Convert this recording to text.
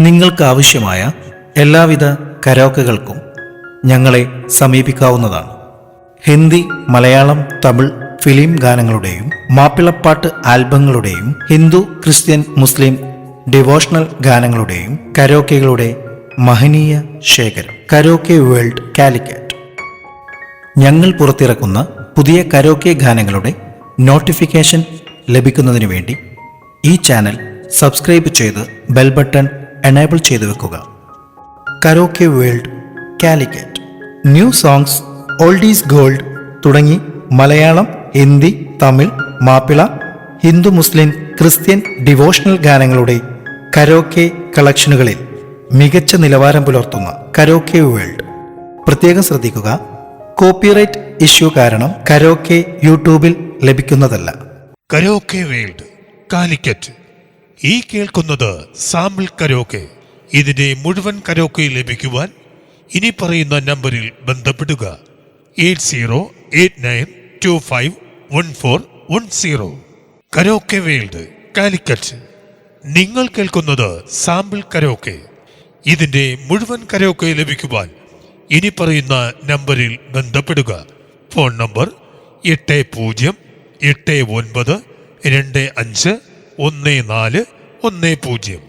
നിങ്ങൾക്കാവശ്യമായ എല്ലാവിധ കരോക്കകൾക്കും ഞങ്ങളെ സമീപിക്കാവുന്നതാണ്. ഹിന്ദി, മലയാളം, തമിഴ് ഫിലിം ഗാനങ്ങളുടെയും മാപ്പിളപ്പാട്ട് ആൽബങ്ങളുടെയും ഹിന്ദു, ക്രിസ്ത്യൻ, മുസ്ലിം ഡിവോഷണൽ ഗാനങ്ങളുടെയും കരോക്കകളുടെ മഹനീയ ശേഖരം കരോക്കെ വേൾഡ് കാലിക്കറ്റ്. ഞങ്ങൾ പുറത്തിറക്കുന്ന പുതിയ കരോക്കെ ഗാനങ്ങളുടെ നോട്ടിഫിക്കേഷൻ ലഭിക്കുന്നതിനു വേണ്ടി ഈ ചാനൽ സബ്സ്ക്രൈബ് ചെയ്ത് ബെൽ ബട്ടൺ എനേബിൾ ചെയ്തു വെക്കുക. Karaoke world Calicut. New songs, oldies gold തുടങ്ങി മലയാളം, ഹിന്ദി, തമിഴ്, മാപ്പിള, ഹിന്ദു, മുസ്ലിം, ക്രിസ്ത്യൻ ഡിവോഷണൽ ഗാനങ്ങളുടെ കരോക്കെ കളക്ഷനുകളിൽ മികച്ച നിലവാരം പുലർത്തുന്ന കരോക്കെ വേൾഡ്. പ്രത്യേകം ശ്രദ്ധിക്കുക, കോപ്പിറൈറ്റ് ഇഷ്യൂ കാരണം കരോക്കെ യൂട്യൂബിൽ ലഭിക്കുന്നതല്ല. Karaoke world Calicut. ഈ കേൾക്കുന്നത് സാമ്പിൾ കരോക്കെ. ഇതിന്റെ മുഴുവൻ കരോക്കെ ലഭിക്കുവാൻ ഇനി പറയുന്ന നമ്പറിൽ ബന്ധപ്പെടുക. 8089251410. Karaoke world Calicut. നിങ്ങൾ കേൾക്കുന്നത് സാമ്പിൾ കരോക്കെ. ഇതിന്റെ മുഴുവൻ കരോക്കെ ലഭിക്കുവാൻ ഇനി പറയുന്ന നമ്പറിൽ ബന്ധപ്പെടുക. Phone number 8089251410.